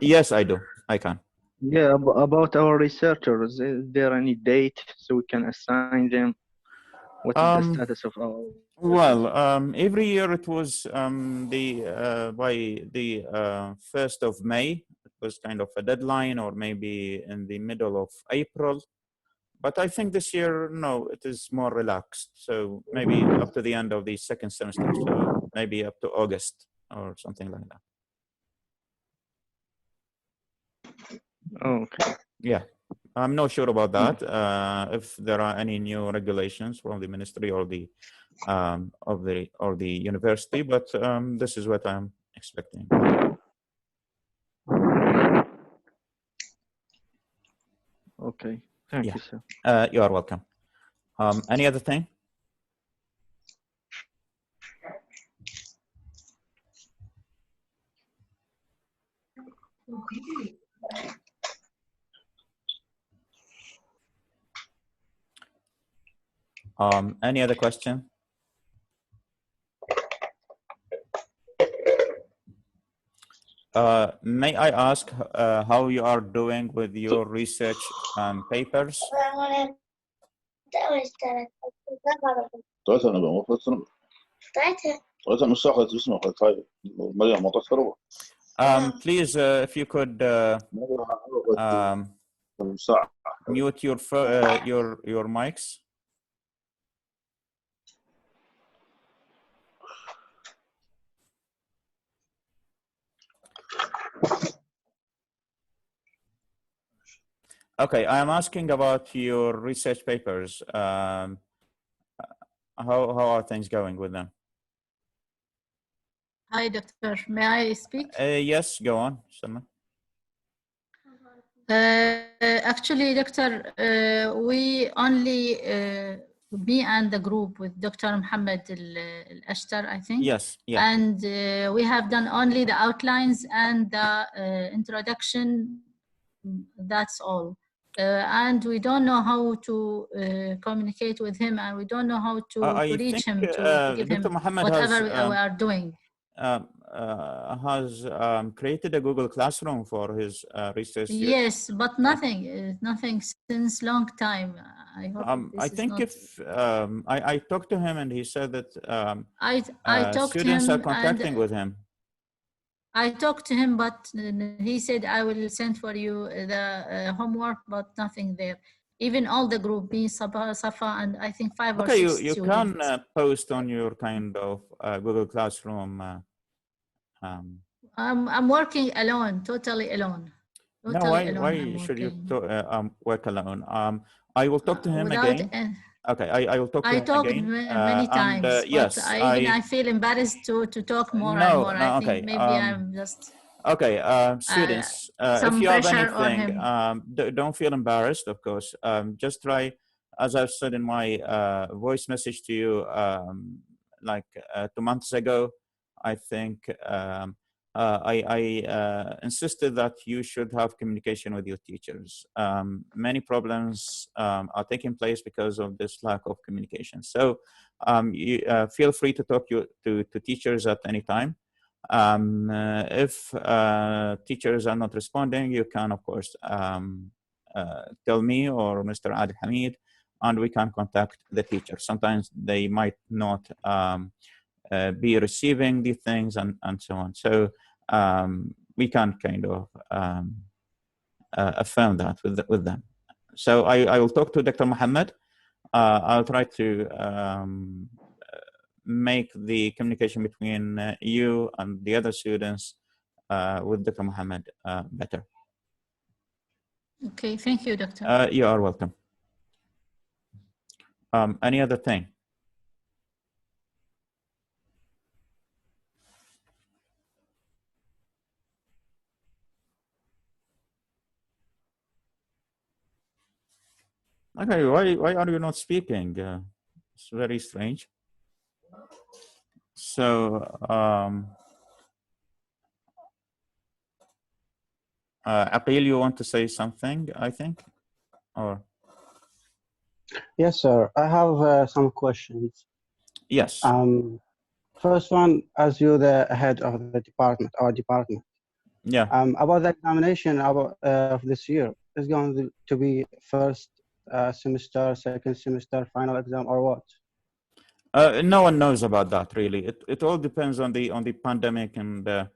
Yes, I do. I can. Yeah, about our researchers, is there any date so we can assign them? What is the status of our researchers? Well, every year it was by the 1st of May. It was kind of a deadline, or maybe in the middle of April. But I think this year, no, it is more relaxed. So maybe up to the end of the second semester. So maybe up to August or something like that. Okay. Yeah, I'm not sure about that. If there are any new regulations from the ministry or the university, but this is what I'm expecting. Okay. Thank you, sir. You are welcome. Any other thing? Any other question? May I ask how you are doing with your research papers? Please, if you could mute your mics. Okay, I am asking about your research papers. How are things going with them? Hi, Doctor. May I speak? Yes, go on, Salman. Actually, Doctor, we only, me and the group with Dr. Mohammed Al-Ashtar, I think. Yes, yeah. And we have done only the outlines and the introduction. That's all. And we don't know how to communicate with him, and we don't know how to reach him to give Dr. him Mohammed whatever we are doing. Has created a Google Classroom for his research. Yes, but nothing since long time. I hope I think if I talked to him and he said that I talked students to him are contacting with him. I talked to him, but he said I will send for you the homework, but nothing there. Even all the group, me, Safa, and I think 5 or 6 you students. can post on your kind of Google Classroom. I'm working alone, totally alone. Totally no, why should you work alone? I will talk to him again. Okay, I will talk to him again. I talked many times, yes, but I feel embarrassed to talk more and more. I think maybe I'm just... Okay, students, if you have anything, don't feel embarrassed, of course. Just try, as I've said in my voice message to you, like 2 months ago, I think I insisted that you should have communication with your teachers. Many problems are taking place because of this lack of communication. So you feel free to talk to teachers at any time. If teachers are not responding, you can, of course, tell me or Mr. Adil Hamid, and we can contact the teacher. Sometimes they might not be receiving the things and so on. So we can kind of affirm that with them. So I will talk to Dr. Mohammed. I'll try to make the communication between you and the other students with Dr. Mohammed better. Okay, thank you, Doctor. You are welcome. Any other thing? Okay, why are you not speaking? It's very strange. So, Aqil, you want to say something, I think? Or? Yes, sir. I have some questions. Yes. First one, as you're the head of the department, our department, Yeah. About the examination of this year, is going to be first semester, second semester, final exam, or what? No one knows about that really. It all depends on the pandemic and the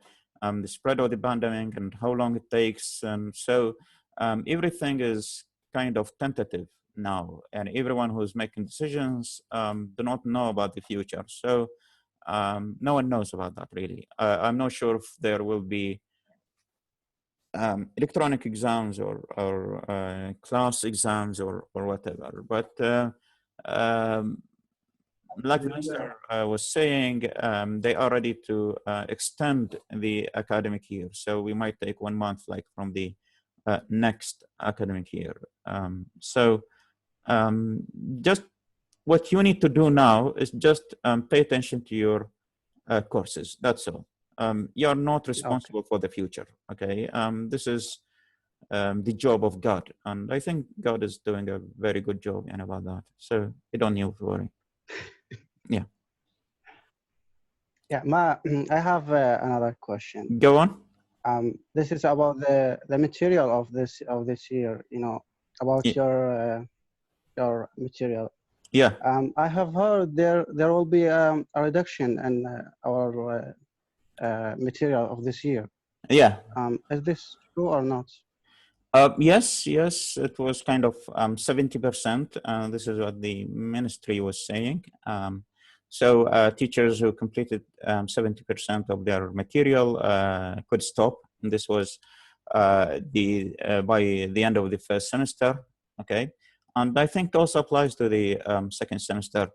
spread of the pandemic and how long it takes. And so everything is kind of tentative now, and everyone who's making decisions do not know about the future. So no one knows about that really. I'm not sure if there will be electronic exams or class exams or whatever. But like the minister was saying, they are ready to extend the academic year. So we might take 1 month, like from the next academic year. So just what you need to do now is just pay attention to your courses. That's all. You're not responsible for the future. Okay. This is the job of God, and I think God is doing a very good job about that. So you don't need to worry. Yeah. Yeah, I have another question. Go on. This is about the material of this year. You know, about your material. Yeah. I have heard there will be a reduction in our material of this year. Yeah. Is this true or not? Yes, it was kind of 70%. This is what the ministry was saying. So teachers who completed 70% of their material could stop. And this was by the end of the first semester. Okay, and I think also applies to the second semester.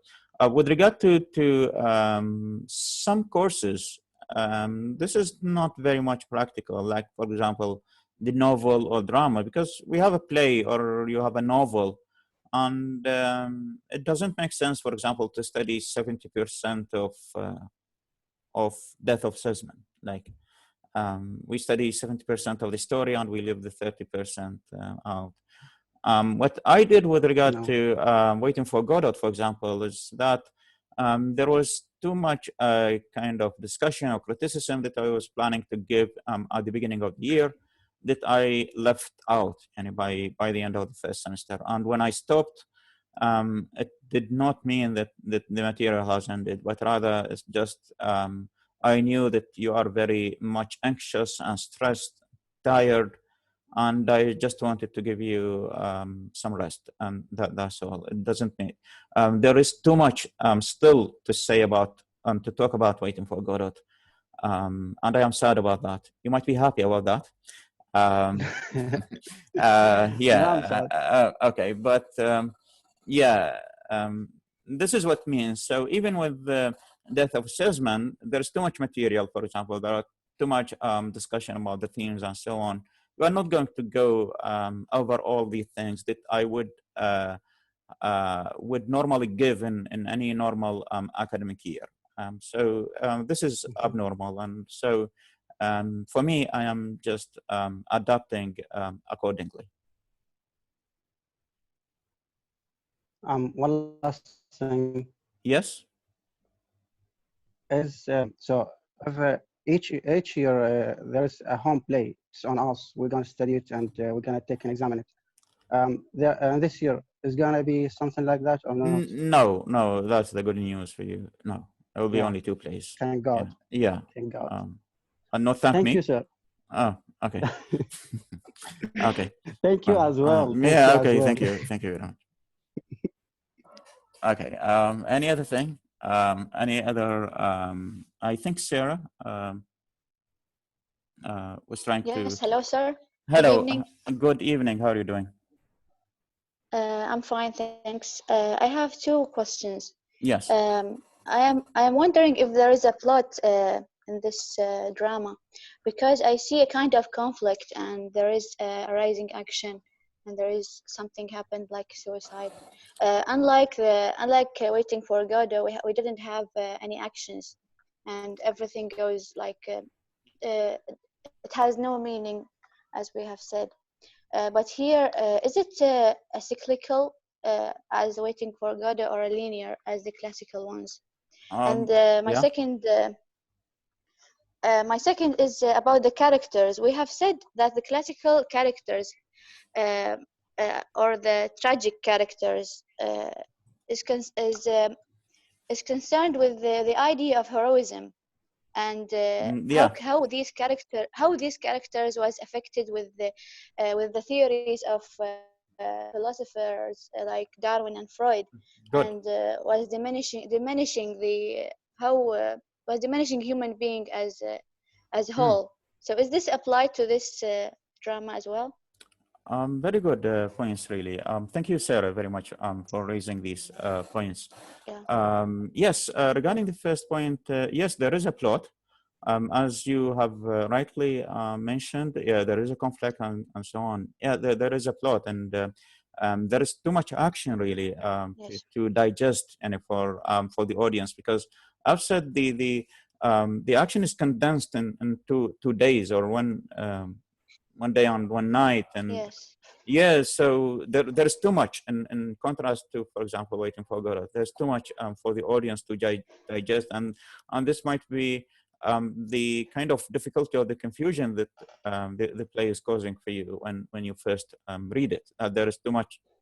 With regard to some courses, this is not very much practical. Like for example, the novel or drama, because we have a play or you have a novel, and it doesn't make sense, for example, to study 70% of Death of Salesman. Like we study 70% of the story and we leave the 30% out. What I did with regard to Waiting for Godot, for example, is that there was too much kind of discussion or criticism that I was planning to give at the beginning of the year that I left out and by the end of the first semester. And when I stopped, it did not mean that the material has ended, but rather it's just I knew that you are very much anxious and stressed, tired, and I just wanted to give you some rest. And that's all. It doesn't mean there is too much still to say about to talk about Waiting for Godot. And I am sad about that. You might be happy about that. Okay, but yeah, this is what it means. So even with the Death of Salesman, there's too much material. For example, there are too much discussion about the themes and so on. We are not going to go over all the things that I would normally give in any normal academic year. So this is abnormal, and so for me, I am just adapting accordingly. One last thing. Yes. Is so if each year there is a home play. It's on us. We're gonna study it and we're gonna take an exam on it. This year is gonna be something like that or not? No, that's the good news for you. No, there will be only 2 plays. Thank God. Yeah. Thank God. And not thank me. Thank you, sir. Oh, okay. Okay. Thank you as well. Yeah. Okay. Thank you. Thank you very much. Okay. Any other thing? Any other? I think Sarah was trying to. Yes. Hello, sir. Hello. Good evening. Good evening. How are you doing? I'm fine, thanks. I have 2 questions. Yes. I am wondering if there is a plot in this drama, because I see a kind of conflict and there is a rising action and there is something happened like suicide. Unlike Waiting for Godot, we didn't have any actions, and everything goes like it has no meaning, as we have said. But here, is it a cyclical as Waiting for Godot, or a linear as the classical ones? And my second, my second is about the characters. We have said that the classical characters uh, or the tragic characters is concerned with the idea of heroism, and Yeah, how these characters was affected with the theories of philosophers like Darwin and Freud, good. and was diminishing the how was diminishing human being as a Hmm. whole. So is this applied to this drama as well? Very good points, really. Thank you, Sarah, very much for raising these points. Yeah. Yes, regarding the first point, yes, there is a plot. As you have rightly mentioned, yeah, there is a conflict and so on. Yeah, there is a plot, and there is too much action, really, Yes. to digest and for the audience, because I've said the action is condensed in two days or one day and one night, and Yes. yeah, so there's too much in contrast to, for example, Waiting for Godot. There's too much for the audience to digest, and this might be the kind of difficulty or the confusion that the play is causing for you when you first read it. There is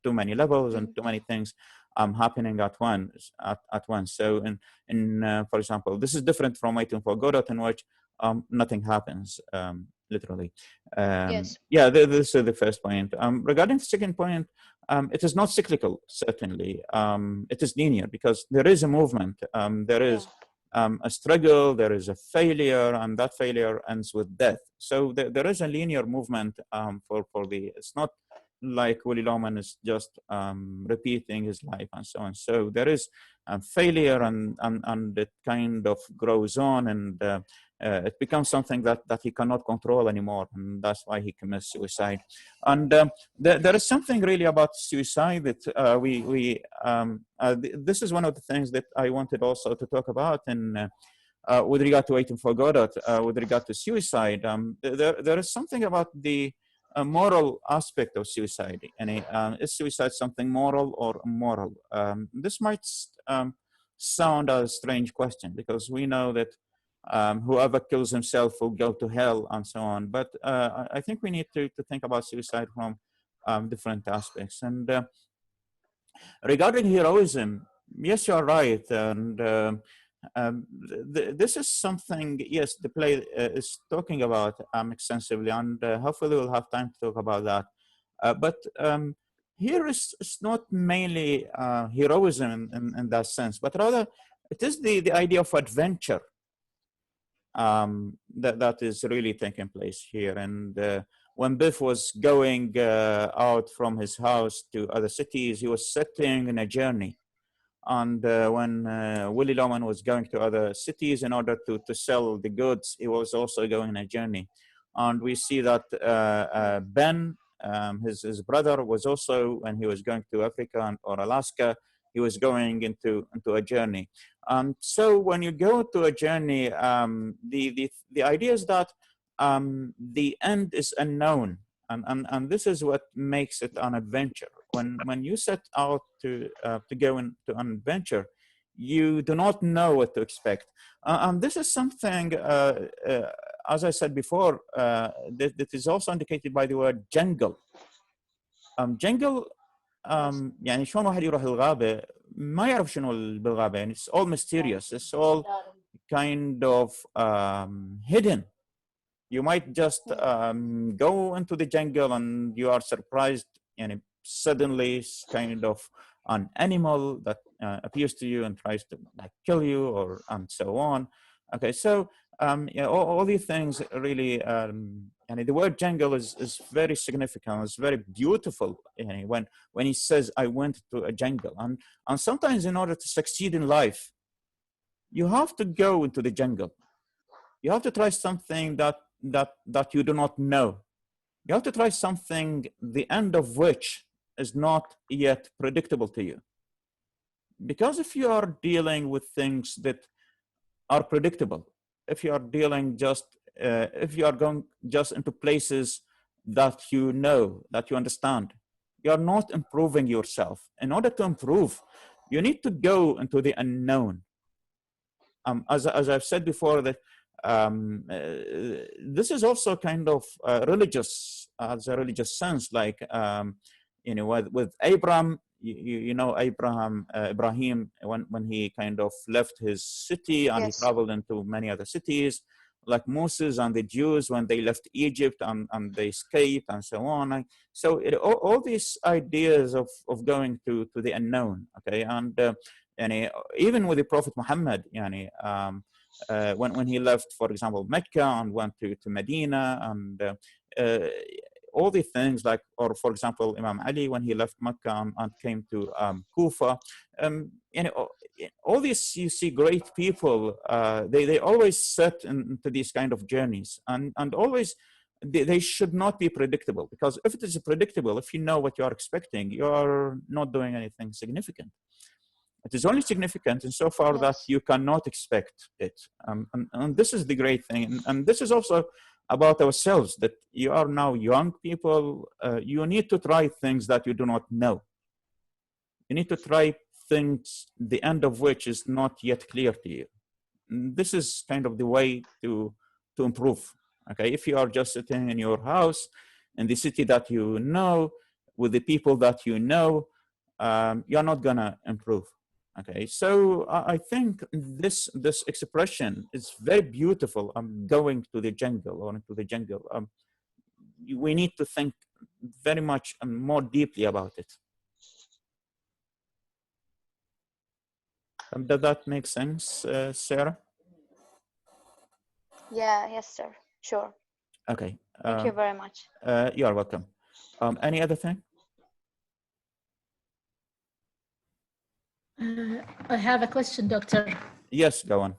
too many levels and too many things happening at once. So in for example, this is different from Waiting for Godot, in which nothing happens literally. Yes. Yeah, this is the first point. Regarding the second point, it is not cyclical, certainly. It is linear because there is a movement. There Yeah. is a struggle, there is a failure, and that failure ends with death. So there is a linear movement it's not like Willy Loman is just repeating his life and so on. So there is failure, and it kind of grows on, and it becomes something that he cannot control anymore, and that's why he commits suicide. And there is something really about suicide that this is one of the things that I wanted also to talk about in with regard to Waiting for Godot, with regard to suicide. There is something about the moral aspect of suicide. And is suicide something moral or immoral? This might sound a strange question, because we know that whoever kills himself will go to hell and so on. But I think we need to think about suicide from different aspects. And regarding heroism, yes, you're right. And this is something, yes, the play is talking about extensively, and hopefully we'll have time to talk about that. But here it's not mainly heroism in that sense, but rather it is the idea of adventure that is really taking place here. And when Biff was going out from his house to other cities, he was setting in a journey. And when Willy Loman was going to other cities in order to sell the goods, he was also going on a journey. And we see that Ben, his brother, was also, when he was going to Africa or Alaska, he was going into a journey. So when you go to a journey, the idea is that the end is unknown. And this is what makes it an adventure. When you set out to go into an adventure, you do not know what to expect. And this is something, as I said before, that is also indicated by the word jungle. Jungle, يعني شلون واحد يروح الغابة ما يعرف شنو بالغابة، يعني it's all mysterious, it's all kind of hidden. You might just go into the jungle and you are surprised, and suddenly it's kind of an animal that appears to you and tries to kill you, or and so on. Okay, so yeah, all these things really, and the word jungle is very significant. It's very beautiful. When he says, "I went to a jungle," and sometimes in order to succeed in life, you have to go into the jungle. You have to try something that you do not know. You have to try something the end of which is not yet predictable to you. Because if you are dealing with things that are predictable, if you are dealing if you are going just into places that you know, that you understand, you are not improving yourself. In order to improve, you need to go into the unknown. As I've said before, that this is also kind of religious, as a religious sense, like with Abraham, Ibrahim, when he kind of left his city and he Yes. traveled into many other cities, like Moses and the Jews when they left Egypt and they escaped and so on. So all these ideas of going to the unknown, okay, and even with the Prophet Muhammad, when he left, for example, Mecca and went to Medina, and all the things like, or for example, Imam Ali, when he left Mecca and came to Kufa, all these, you see, great people, they always set into these kind of journeys, and always they should not be predictable, because if it is predictable, if you know what you are expecting, you are not doing anything significant. It is only significant insofar that Yes. you cannot expect it. And this is the great thing. And this is also about ourselves, that you are now young people. You need to try things that you do not know. You need to try things, the end of which is not yet clear to you. And this is kind of the way to improve. Okay, if you are just sitting in your house, in the city that you know, with the people that you know, you're not gonna improve. Okay, so I think this expression is very beautiful. I'm going to the jungle, or into the jungle. We need to think very much and more deeply about it. Does that make sense, Sarah? Yeah. Yes, sir. Sure. Okay. Thank you very much. You are welcome. Any other thing? I have a question, Doctor. Yes, go on.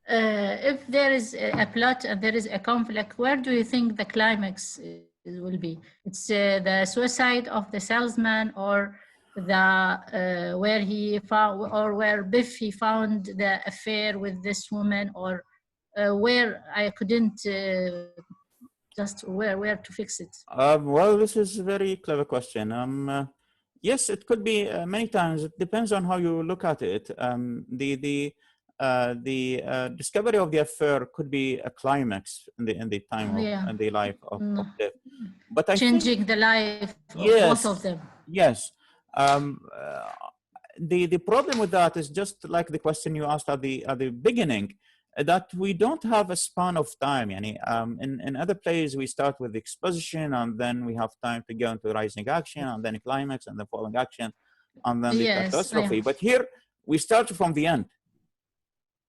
If there is a plot and there is a conflict, where do you think the climax will be? It's the suicide of the salesman, or the where he found, or where Biff he found the affair with this woman, or where I couldn't just where to fix it? Well, this is a very clever question. Yes, it could be many times. It depends on how you look at it. The discovery of the affair could be a climax in the time of Yeah. in the life of No. Death. But I think, Changing the life of yes, both of them. yes. The problem with that is just like the question you asked at the beginning, that we don't have a span of time. In other plays, we start with exposition, and then we have time to go into rising action, and then a climax, and then falling action, and then the Yes, catastrophe. But here, we start from the end.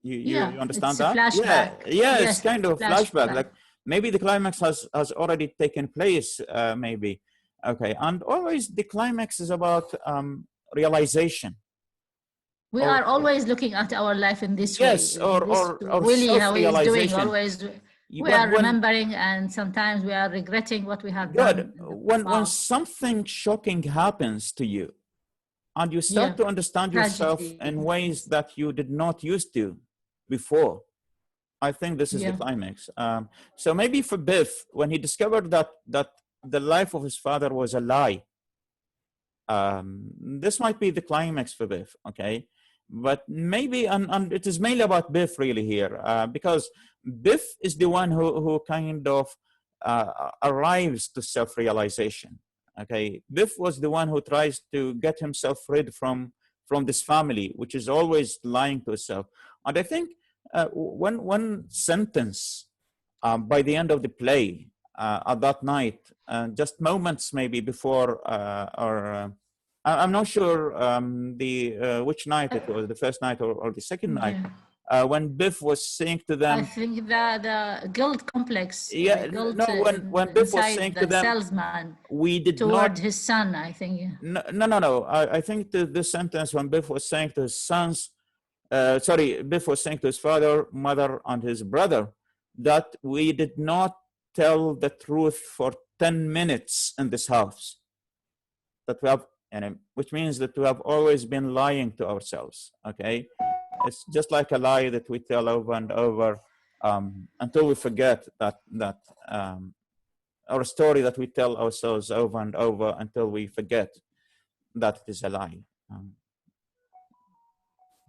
You understand it's a that? flashback. Yeah, Yes, it's kind of flashback. Like maybe the climax has already taken place, maybe. Okay, and always the climax is about realization. We are always looking at our life in this yes, way. or Willie, how he's doing, self-realization. always we are remembering, and sometimes we are regretting what we have done. When something shocking happens to you, and you start to understand yourself in ways that you did not used to before, I think this is the climax. So maybe for Biff, when he discovered that the life of his father was a lie, this might be the climax for Biff, okay? But maybe, and it is mainly about Biff really here, because Biff is the one who kind of arrives to self-realization, okay? Biff was the one who tries to get himself rid from this family, which is always lying to itself. And I think one sentence by the end of the play at that night, just moments maybe before, I'm not sure which night it was, the first night or the second night, when Biff was saying to them, I think the guilt complex. Yeah, guilt, no, when Biff was saying to them, salesman, we did toward not, his son, I think. No. I think the sentence when Biff was saying to his sons, Biff was saying to his father, mother, and his brother that we did not tell the truth for 10 minutes in this house. That we have, which means that we have always been lying to ourselves, okay? It's just like a lie that we tell over and over until we forget that or a story that we tell ourselves over and over until we forget that it is a lie.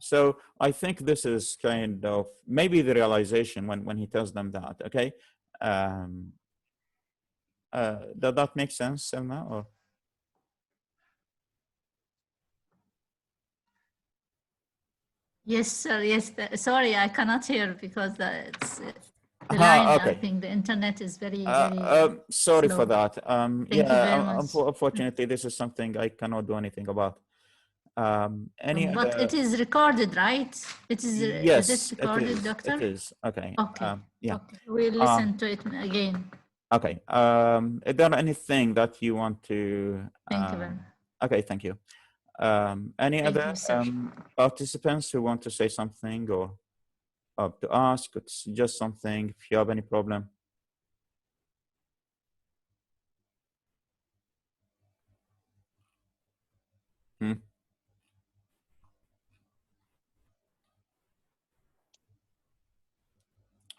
So I think this is kind of maybe the realization when he tells them that. Okay, does that make sense, Selma? Or Yes, sir. Yes. Sorry, I cannot hear because it's the line. I okay. think the internet is very, very sorry slow. for that. Thank you very much. Unfortunately, this is something I cannot do anything about. Any But other? it is recorded, right? It is. Yes, Is it recorded, it is. doctor? It is. Okay. Okay. Yeah. Okay. We'll listen to it again. Okay. Is there anything that you want to? Thank you very much. Okay. Thank you. Any Thank other you, sir. participants who want to say something or to ask or to suggest something? If you have any problem. Hmm?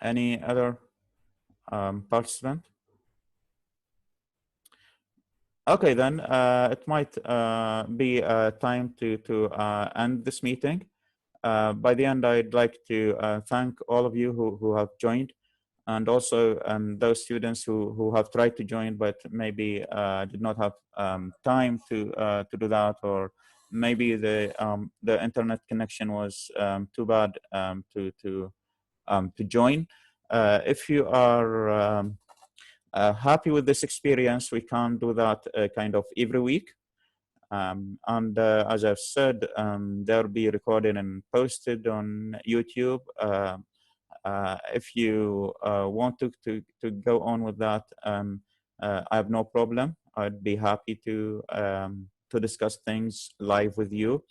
Any other participant? Okay, then it might be time to end this meeting. By the end, I'd like to thank all of you who have joined, and also those students who have tried to join but maybe did not have time to do that, or maybe the internet connection was too bad to join. If you are happy with this experience, we can do that kind of every week. And as I've said, they'll be recorded and posted on YouTube. If you want to go on with that, I have no problem. I'd be happy to discuss things live with you.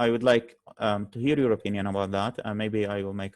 I would like to hear your opinion about that. Maybe I will make